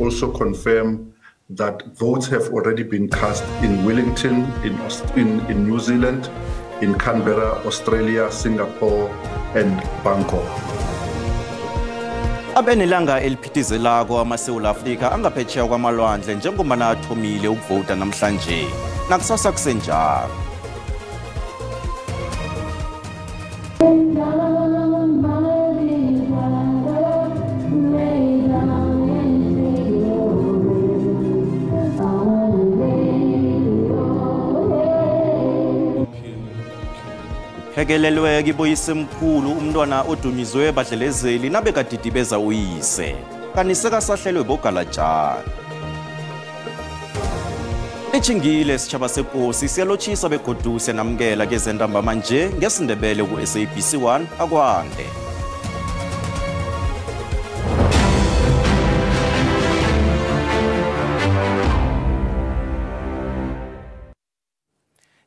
also confirm that votes have already been cast in Wellington, in New Zealand, in Canberra, Australia, Singapore, and Bangkok. Abenelanga eliphithizelako amaSewula Afrika angaphetsheya kwamalwandle njengoba athomile ukuvota namhlanje nakusasa kusenjalo. Phekelelwe kiboyisemkhulu umntwana odumizwe badlelezeli nabekadidibeza uyise kaniseka sahlelwe bogalajana. Echingile sitshaba sekosi siyalotshisa begoduse namkela kezentambama nje ngesindebele ku SABC1 akwande.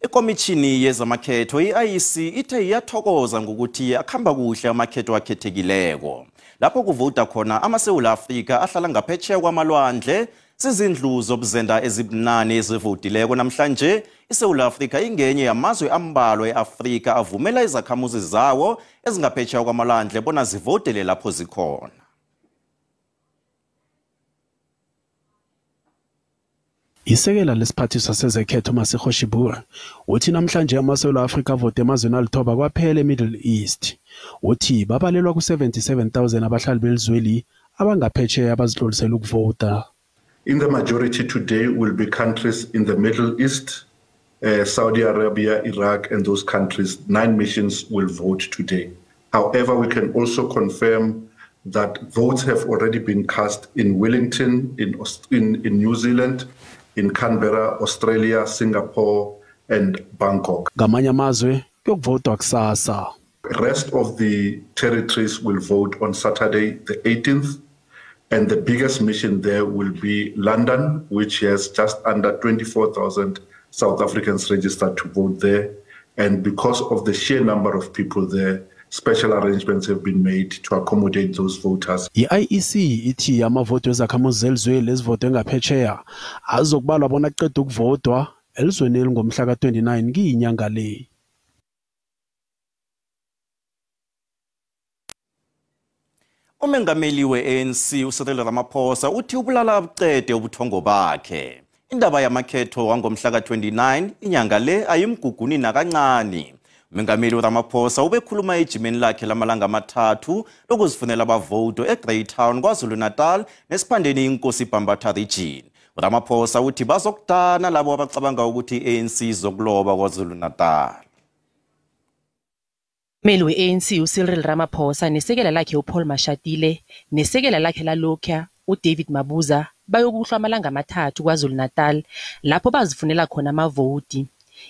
Ikomishini yezamakhetho i-IEC ithe iyathokoza ngokuthi akhamba kuhle amakhetho akhethekileko lapho kuvota khona amaSewula Afrika ahlala ngaphetsheya kwamalwandle. Sizindlu zobuzenda ezibunane ezivotileko namhlanje iSewula Afrika ingenye yamazwe ambalwa eAfrika avumela izakhamuzi zawo ezingaphetsheya kwamalwandle bona zivotele lapho zikhona. Isekela lesiphathiswa sezekhetho Masego Shibura uthi namhlanje amaSewula Afrika avote emazweni alithoba kwaphela eMiddle East. Uthi babalelwa ku-77,000 abahlali belizweli abangaphetsheya abazihlolisela ukuvota. In the majority today will be countries in the Middle East, Saudi Arabia, Iraq, and those countries. 9 missions will vote today. However, we can also confirm that votes have already been cast in Wellington, in New Zealand, in Canberra, Australia, Singapore, and Bangkok. Ngamanye amazwe kuyokuvotwa kusasa. The rest of the territories will vote on Saturday, the 18th. And the biggest mission there will be London, which has just under 24,000 South Africans registered to vote there. And because of the sheer number of people there, special arrangements have been made to accommodate those voters. I-IEC ithi amavoto ezakhamuzi zelizweli ezivote ngaphetsheya azokubalwa bona kuqeda ukuvotwa elizweni elingomhla ka-29 kiyinyanga le. Umengameli we-ANC uCyril Ramaphosa uthi ubulala buqede ubuthongo bakhe. Indaba yamakhetho wangomhla ka-29 inyanga le ayimguguni nakancane. Umengameli uRamaphosa ubekhuluma ejimeni lakhe lamalanga amathathu lokuzifunela abavoto eGreytown KwaZulu-Natal nesiphandeni iNkosi Bambatha region. uRamaphosa uthi bazokudana labo abacabanga ukuthi i-ANC izokuloba KwaZulu-Natal. Umeli we-ANC uCyril Ramaphosa nesekela lakhe uPaul Mashatile nesekela lakhe laLokya uDavid Mabuza bayokuhlwa amalanga amathathu KwaZulu-Natal lapho bazifunela khona amavoti.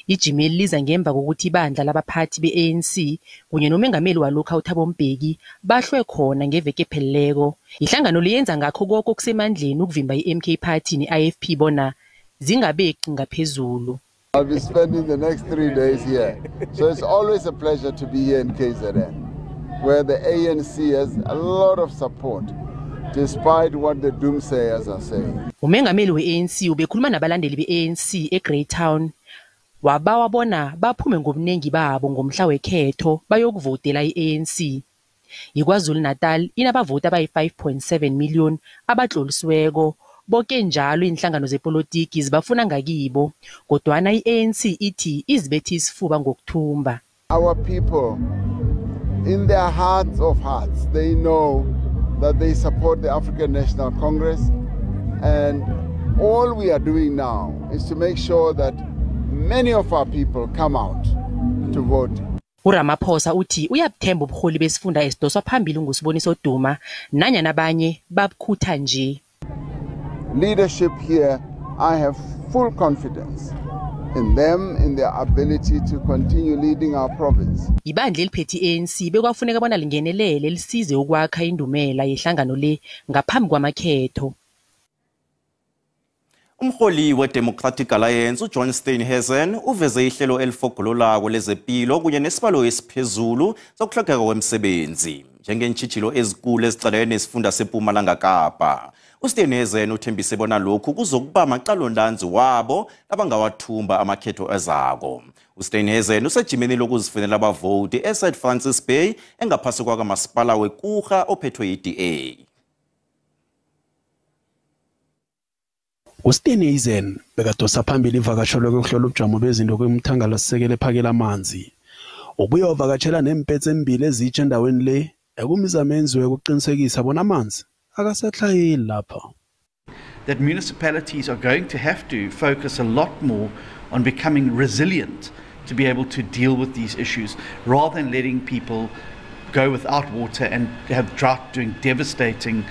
Ijimeli liza ngemva kokuthi ibandla labaphathi be-ANC kunye nomengameli walokha uThabo Mbeki bahlwe khona ngeveke epheleleko. Ihlangano liyenza ngakho konke okusemandleni ukuvimba i-MK Party ne-IFP bona zingabeqi ngaphezulu. I'll be spending the next 3 days here. So it's always a pleasure to be here in KZN, where the ANC has a lot of support, despite what the doomsayers are saying. Umengameli we-ANC ubekhuluma nabalandeli be-ANC eGreytown. Wabawa bona baphume ngobunengi babo ngomhla wekhetho bayokuvotela i-ANC. IKwaZulu-Natal inabavoti abayi-5.7 million abatlolisiweko. Bonke njalo inhlangano zepolitiki zibafuna ngakibo kodwana i-ANC ithi izibethe isifuba ngokuthumba. Our people, in their hearts of hearts, they know that they support the African National Congress, and all we are doing now is to make sure that many of our people come out to vote. uRamaphosa uthi uyabuthemba ubuholi besifunda esidoswa phambili ngusiboniso Duma nanyana abanye babukhutha nje. Leadership here, I have full confidence in them, in their ability to continue leading our province. Ibandla eliphethe i-ANC bekwafuneka bona lingenelele lisize ukwakha indumela yehlangano le ngaphambi kwamakhetho. Umholi we-Democratic Alliance uJohn Steenhuisen uveze ihlelo elifogololako lezempilo kunye nesibalo esiphezulu sokuhlogeka kwemisebenzi njengentshijilo ezikulu ezicalene nesifunda seMpumalanga Kapa. uStenhuisen uthembise bona lokhu kuzokuba amaqalondanzi wabo abangawathumba amakhetho ezako. uStenhuisen usejimeni lokuzifunela abavoti eSt Francis Bay engaphasi kwakamasipala weKuga ophethwe yiDA. uStenhuisen bekadosa phambili ivakasho lokuhlola ubujamo bezinto kwemthangalasisekelo ephakela amanzi. Ubuye wavakatshela nempethu embili ezitsha endaweni le ekumizamo enziwe ukuqinisekisa bona amanzi akasathlayeli lapha. That municipalities are going to have to focus a lot more on becoming resilient to be able to deal with these issues rather than letting people go without water and have drought doing devastating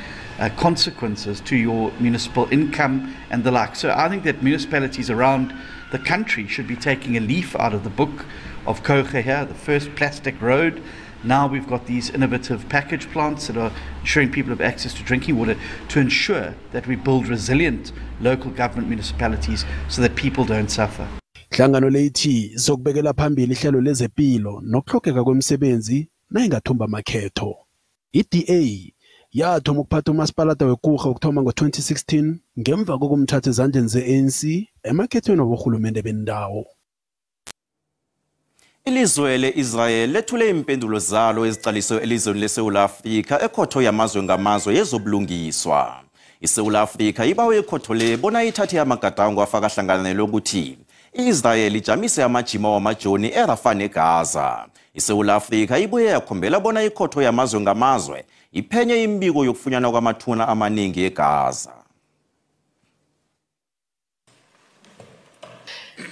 consequences to your municipal income and the like. So I think that municipalities around the country should be taking a leaf out of the book of Kuga here, the first plastic road. Now we've got these innovative package plants that are ensuring people have access to drinking water to ensure that we build resilient local government municipalities so that people don't suffer. Hlangano leyithi zokubekela phambili ihlelo lezempilo nokuhlokeka kwemisebenzi nayingathumba amakhetho. iDA yathoma ukuphatha umasipalata weKuga ukuthoma ngo-2016 ngemva kokumthatha ezandleni ze-ANC emakhethweni wabohulumende bendawo. Ilizwe le-Israel lethule impendulo zalo eziqaliswe elizweni leSouth Africa ekhotho yamazwe ngamazwe yezobulungiswa. iSouth Africa ibawe ikhotho le bona ithathe amagadango afaka hlangana lokuthi iIsrael ijamise amajima wamajoni eRafah neGaza. iSouth Africa ibuye yakhombela bona ikhotho yamazwe ngamazwe iphenye imbiko yokufunyana kwamathuna amaningi eGaza.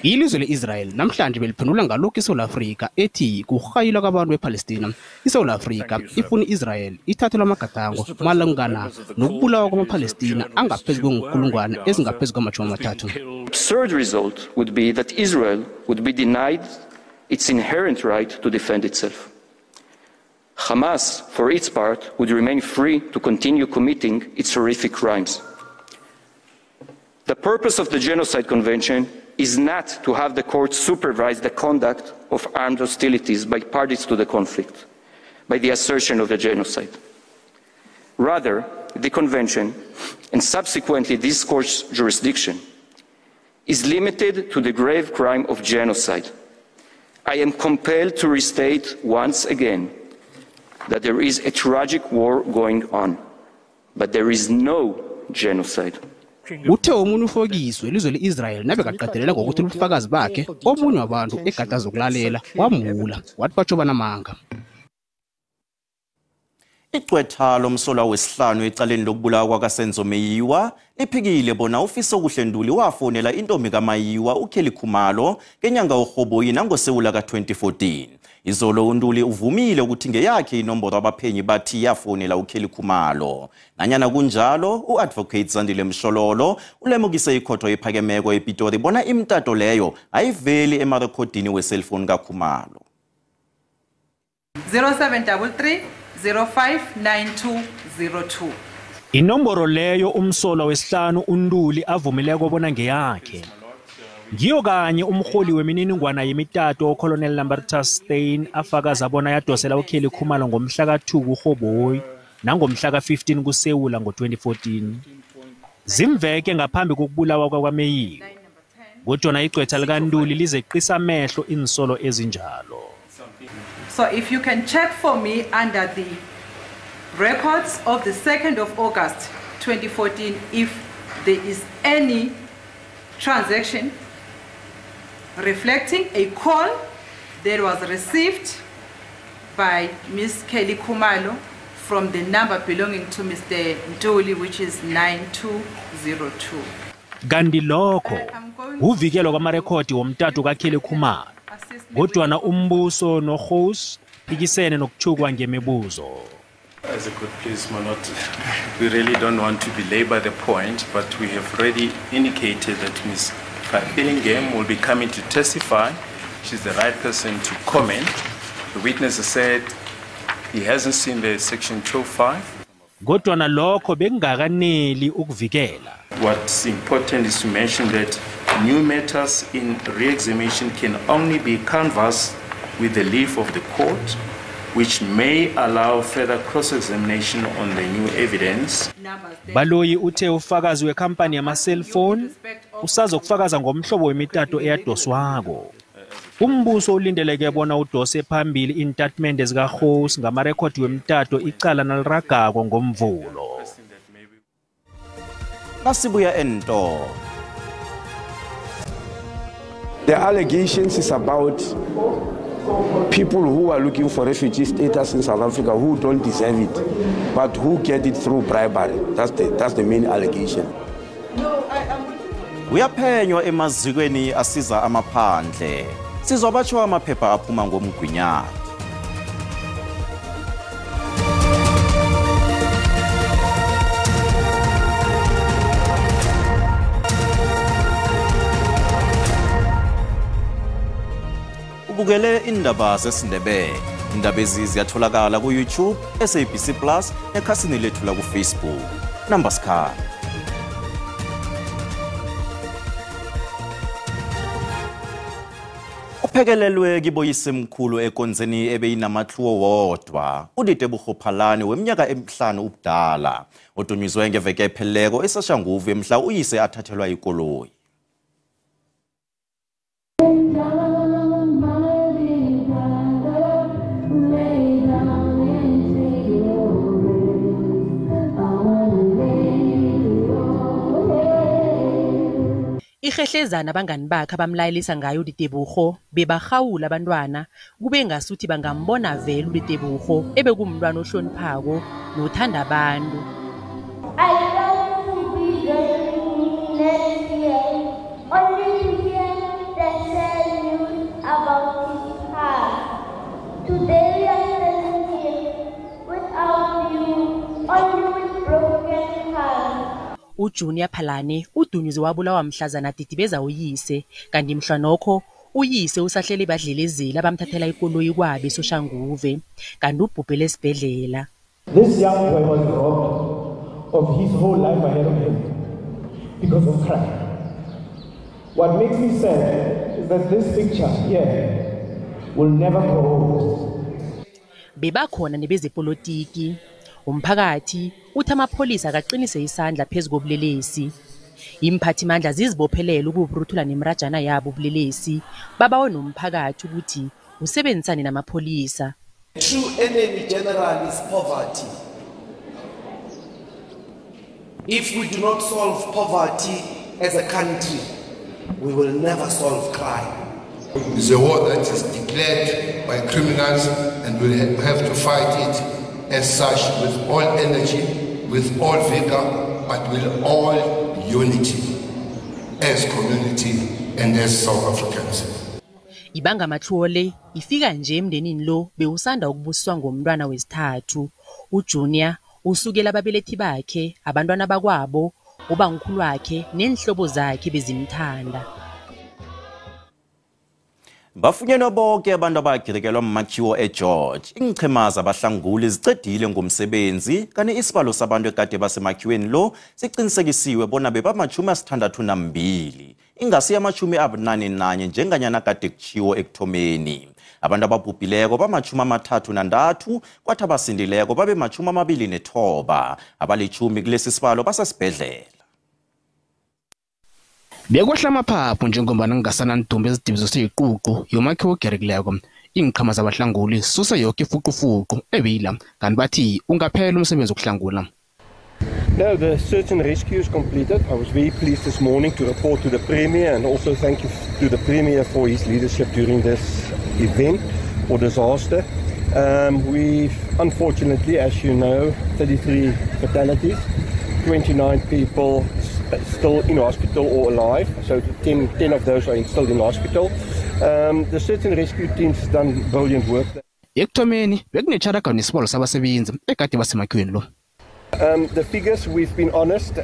Ilizwe le-Israel namhlanje beliphendula ngalokhu iSouth Africa ethi kuhayilwa kwabantu bePalestina. iSouth Africa ifuna iIsrael ithathelwe amagadango malungana nokubulawa kwamaPalestina angaphezu kwenkulungwane ezingaphezu kwama-30. Absurd result would be that Israel would be denied its inherent right to defend itself. Hamas, for its part, would remain free to continue committing its horrific crimes. The purpose of the Genocide Convention is not to have the courts supervise the conduct of armed hostilities by parties to the conflict, by the assertion of a genocide. Rather, the Convention, and subsequently this court's jurisdiction, is limited to the grave crime of genocide. I am compelled to restate once again that there is a tragic war going on, but there is no genocide. Uthe omunye ufokiswe ilizwe le-Israel nabekaqedelela ngokuthi ubufakazi bakhe omunye wabantu egada zokulalela wamula wathi batsho banamanga. Icwetha lomsolwa wesihlanu ecaleni lokubulawa kwakaSenzo Meyiwa liphikile bona ufisa okuhlenduli wafonela intombi kaMayiwa uKelly Khumalo ngenyanga uRhoboyi nangoSewula ka-2014. Izolo uNtuli uvumile ukuthi ngeyakhe inombolo abaphenyi bathi yafonela uKelly Khumalo. Nanyana kunjalo uAdvocate Zandile Mshololo ulemukise ikhotho ephakemeko ePitori bona imtato leyo ayiveli emarekhodini weselfoni kaKhumalo. 0733 059202. Inomboro leyo umsolwa wesihlanu uNtuli avumileko bona ngeyakhe. Ngiyo kanye umholi wemininingwana yemitato uColonel Lambertus Steyn afakaza bona yadosela uKelly Khumalo ngomhla ka-2 kuRhoboyi nangomhla ka-15 kuSewula ngo-2014. Zimveke ngaphambi kokubulawa kwaMeyiwa. Kodwa icwetha likaNtuli lizeqisa amehlo insolo ezinjalo. So if you can check for me under the records of the 2nd of August 2014 if there is any transaction reflecting a call that was received by Ms. Kelly Khumalo from the number belonging to Mr. Ntuli, which is 9202. Kanti lokho uvikelwa kwamarekhodi womtato kaKelly Khumalo. Kodwa umbuso nohost phikisene nokuthukwa ngemibuzo. As a good please Manot, we really don't want to belabor the point, but we have already indicated that Ms. Billingham will be coming to testify. She's the right person to comment. The witness has said he hasn't seen the section 205. Kodwa lokho bekungakaneli ukuvikela. What's important is to mention that new matters in re-examination can only be canvassed with the leave of the court. which may allow further cross-examination on the new evidence. Baloyi uthe ufakazi wekhampani yama-cellphone usazokufakaza ngomhlobo wemitato eyadoswako. Umbuso ulindeleke bona udose phambili intatimende zikaKhosi ngamarekhodi wemitato icala naliragako ngomvulo. Nasibuya ento. The allegations is about people who are looking for refugee status in South Africa who don't deserve it, but who get it through bribery. That's the main allegation. Uyaphenywa emazikweni asiza amaphandle. Sizobatsho amaphepha aphuma ngomgwinyana. Ubukele indaba zesiNdebele. Indaba ezi ziyatholakala ku YouTube, SABC Plus, ekhasini lethu la ku Facebook. Numberskhala. Uphekelelwe kiboyisemkhulu ekonzeni ebeyinamatluwo wodwa. Udide Bukhophalane weminyaka emihlanu ubudala. Odunyuzwe ngeveke epheleleko eSoshanguve mhla uyise athathelwa ikoloyi. Ihehlezana abangani bakhe abamlayelisa ngayo uDitebogo bebahawula abantwana kube ngasuthi bangambona vele uDitebogo ebekumntwana ohloniphako nothanda abantu. I love to be next year. Only to hear the sad news about his heart. Today we are standing here without you, only with broken hearts. uJunior Phalane udunyuzwe wabulawa mhlazana didibeza uyise kanti mhla nokho uyise usahlele badlelezela abamthathela ikoloyi kwabe eSoshanguve kanti ubhubhele esibhedlela. This young boy was robbed of his whole life ahead of him because of crime. What makes me sad is that this picture here will never grow old. Bebakhona nebezepolitiki. Umphakathi uthi amapolisa akaqinise isandla phezu kobulelesi. Imphathimandla zizibophelela ukuburuthula nemirajana yabo ubulelesi babawe nomphakathi ukuthi usebenzisane namapolisa. True enemy general is poverty. If we do not solve poverty as a country, we will never solve crime. It's a war that is declared by criminals and we have to fight it as such with all energy, with all vigor, but with all unity as community and as South Africans. Ibanga mathuole ifika nje emndenini lo bewusanda ukubuswa ngomntwana wesithathu. uJunior usukela ababelethi bakhe, abantwana bakwabo, ubangikhulu wakhe nenhlobo zakhe bezimthanda. Bafunyenwe bonke abantu abagirekelwa mmakhiwo eGeorge. Ingchemaza abahlanguli zicedile ngomsebenzi kani isibalo sabantu ekade basemakhiweni lo siqinisekisiwe bona beba-62 ingasi yama-89 njenganyana kade kuchiwo ekuthomeni. Abantu ababhubhileko ba-33 kwathi abasindileko babe-29 abali-10 kulesi sibalo basesibhedlela. Bekwehla amaphaphu njengombana ngingasana ndumbe ezidibizo seyiququ yomakhiwo ogerekileko. Ingqhama zabahlanguli suse yonke ifuqufuqu ebeyila kanti bathi ungaphela umsebenzi wokuhlangula. No, the search and rescue is completed. I was very pleased this morning to report to the Premier and also thank you to the Premier for his leadership during this event or disaster. We've unfortunately, as you know, 33 fatalities, 29 people still in hospital or alive, so 10 of those are still in hospital. The search and rescue teams have done brilliant work. Ekuthomeni bekunetsharaga nesibalo sabasebenzi ekade basemakhiweni lo. The figures, we've been honest,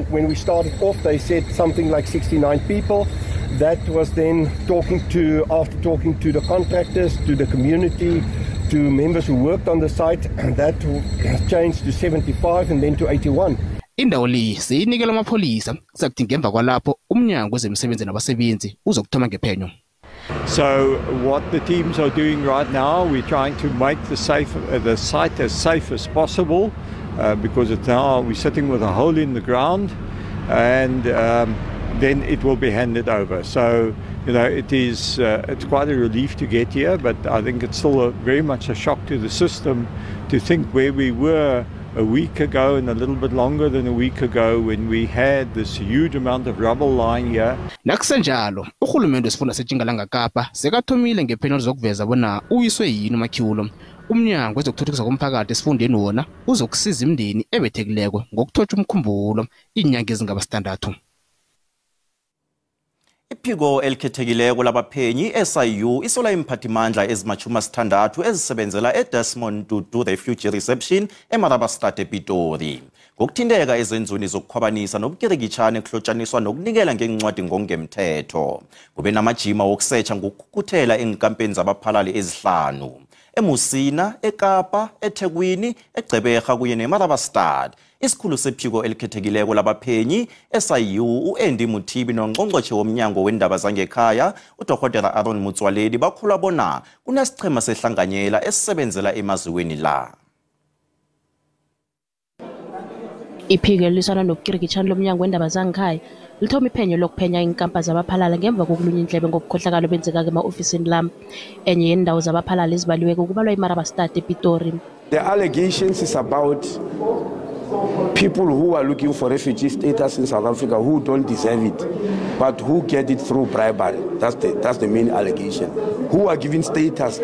when we started off they said something like 69 people. That was then after talking to the contractors, to the community, to members who worked on the site, that changed to 75 and then to 81. Indawo le seyinikela amapholisa kuzakuthi ngemva kwalapho umnyango wezemisebenzi nabasebenzi uzokuthoma ngephenyo. So what the teams are doing right now, we're trying to make the site as safe as possible because now we're sitting with a hole in the ground, and then it will be handed over. So it's quite a relief to get here, but I think it's still very much a shock to the system to think where we were a week ago and a little bit longer than a week ago when we had this huge amount of rubble lying here. Nakusenjalo, uhulumende wesifunda seTjingalanga Kapa sekathomile ngephenyo zokuveza bona uyiswe yini umakhiwulo. Umnyango wezokuthuthukiswa komphakathi esifundeni wona uzokusiza imindeni ebethekileko ngokuthotsha umkhumbulo inyanga ezingaba 6. Iphiko elikhethekileko labaphenyi SIU isola imphathimandla ezima-60 ezisebenzela eDesmond Tutu Refugee Reception eMarabastad ePitori. Ngokuthinteka ezenzweni zokukhwabanisa nobukirikitshane kuhlotshaniswa nokunikela ngencwadi ngokungemthetho. Kube namajima wokusetsha ngokukhuthela enkampeni zabaphalali ezi5. eMusina, eKapa, eThekwini, eGqeberha kunye neMarabastad. Isikhulu sephiko elikhethekileko labaphenyi SIU uAndy Muthibi nongqongqotjhe womnyango wendaba zangekhaya uDr Aaron Motsoaledi bakhula bona kunesichema sehlanganyela esisebenzela emazweni la. Iphiko elisana nobukirikitshane lomnyango wendaba zangekhaya lithoma iphenyo lokuphenya inkampa zabaphalala ngemva kokulunya indlebe ngokukhohlakala benzeka ema-ofisini lam enye yendawo zabaphalala ezibaliweko kubalwa eMarabastad ePitori. The allegations is about people who are looking for refugee status in South Africa who don't deserve it, but who get it through bribery. That's the main allegation. Who are given status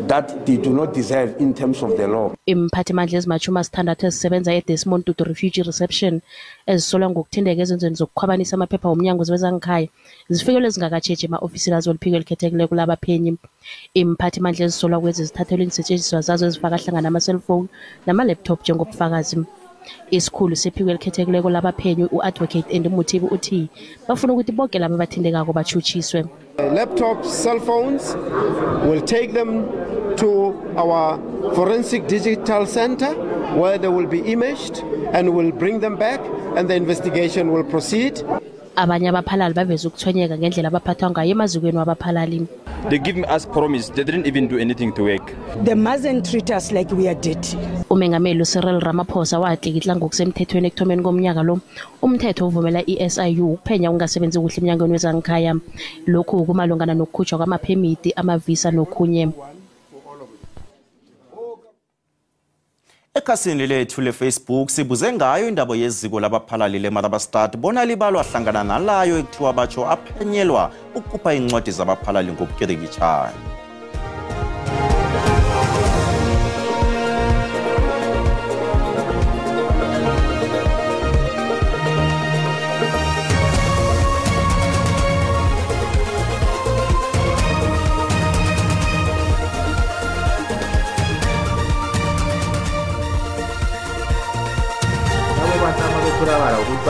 that they do not deserve in terms of the law. Imphathimandla ezima-60 ezisebenza eDesmond Tutu Refugee Reception ezisolwa ngokuthindeka ezenzweni zokukhwabanisa amaphepha womnyango wezangekhaya zifikelwe zingakatshetshi ema-ofisini azo liphiko elikhethekileko labaphenyi. Imphathimandla ezisolwa kwezi zithathelwe iinsetshenziswa zazo ezifaka hlangana ama-cellphone nama-laptop njengobufakazi. Isikhulu sephiko elikhethekileko labaphenyi uAdvocate Andy Muthibi uthi bafuna ukuthi bonke laba abathindekako batshutshiswe. Laptops, cell phones, we'll take them to our forensic digital center where they will be imaged and we'll bring them back and the investigation will proceed. Abanye abaphalali baveza ukuthonyeka ngendlela abaphathwa ngayo emazikweni wabaphalali. They give us promise. They didn't even do anything to work. They mustn't treat us like we are dirty. Umengameli Cyril Ramaphosa watlikitla ngokusemthethweni ekuthomeni komnyaka lo umthetho uvumela iSIU ukuphenya ungasebenzi kuhle emnyangweni wezangekhaya. Lokhu kumalungana nokukhutshwa kwamaphemiti, amavisa nokhunye. Ekhasini lethu leFacebook sibuze ngayo indaba yeziko labaphalali leMarabastad bona libalwa hlangana nalayo ekuthiwa batsho aphenyelwa ukukhupha incwadi zabaphalali ngobukirikitshane.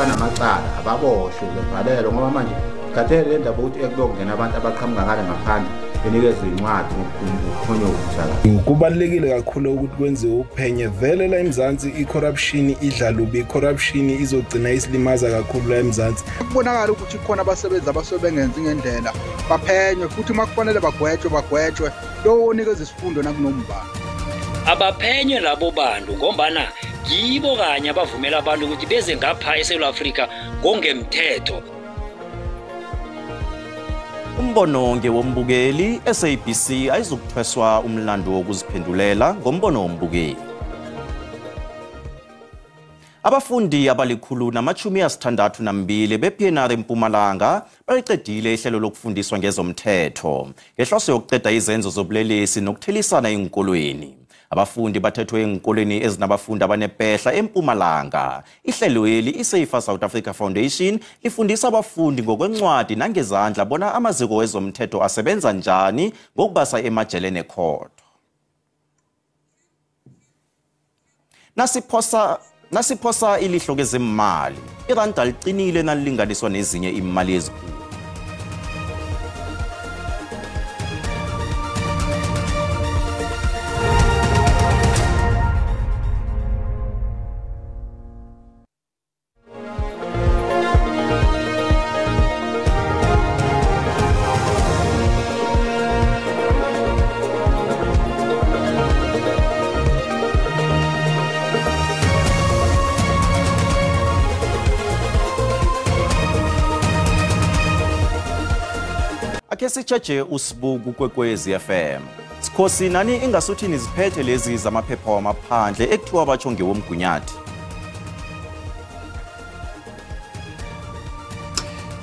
Namacala ababoshwe bevalelwe ngoba manje kathele le ndaba ukuthi ekuyongena abantu abaqhamuka ngale ngaphandle benikezwe incwadi ngokukhonyo ukutshala. Kubalulekile kakhulu ukuthi kwenziwe uphenye vele la eMzansi icorruption idlalubi icorruption izogcina isilimaza kakhulu la eMzansi. Kubonakala ukuthi khona abasebenzi abasebengenzi ngendlela baphenywe futhi makufanele bagwetshwe lo onikeza isifundo nakunombala. Abaphenywe labo bantu ngombana yibo kanye abavumela abantu ukuthi beze ngapha eSouth Africa ngongemthetho. Umbononge wombukeli SABC ayizukuthweswa umlando wokuziphendulela ngombono wombukeli. Abafundi abali-162 bePNR eMpumalanga bayiqedile ihlelo lokufundiswa ngezomthetho ngehloso yokuqeda izenzo zobulelesi nokuthelisana enkolweni. Abafundi bathethwe enkolweni ezinabafundi abanepehla eMpumalanga. Ihlelweli iSafer South Africa Foundation lifundisa abafundi ngokwencwadi nangezandla bona amaziko wezomthetho asebenza njani ngokubasa emajeleni ekhotho. Nasiphosa ilihlo kezemali, iranda liqinile nalilinganiswa nezinye imali ezikhulu. Akhe sijaje usibuku kwekwezi FM. Sikhosi nani ingasuthi niziphethe lezi zamaphepha wamaphandle ekuthiwa batsho ngewomgunyathi.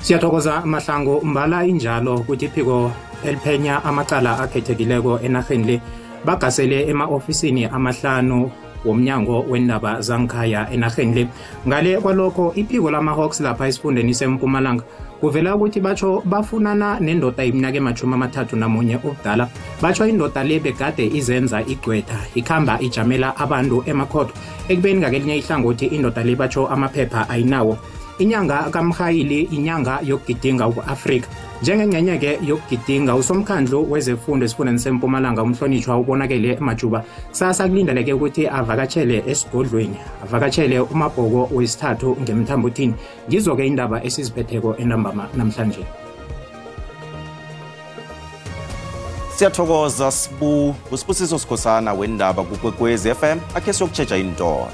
Siyathokoza Mahlangu mbala injalo ukuthi iphiko eliphenya amacala akhethekileko enarheni le bagasele ema-ofisini amahlanu womnyango wendaba zangikhaya enarheni le. Ngale kwalokho iphiko lama-Hawks lapha esifundeni sempumalanga kuvela ukuthi batsho bafunana nendoda iminyaka ema-31 obudala. Batsho indoda le begade izenza igcwetha ikhamba ijamela abantu emakhotho ekubeni ngakelinye ihlangothi indoda le batsho amaphepha ayinawo. Inyanga kaMrhayili inyanga yokugidinga ku-Afrika. Njengengcenye-ke yokugidinga usomkhandlu wezefundo esifundeni sempumalanga umhlonitshwa ubonakele Majuba sasa kulindeleke ukuthi avakatshele esigodlweni avakatshele umabhoko wesithathu ngemthambothini. Ngizo-ke indaba esiziphetheko entambama namhlanje. Siyathokoza usibusiso Sikhosana wendaba kukwekwezi FM akhe siyokutsheja intolo.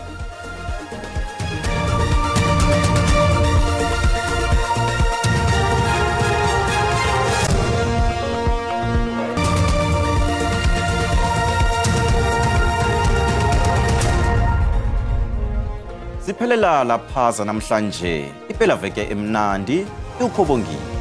Siphelela lapha namhlanje iphela veke emnandi ukhobongile.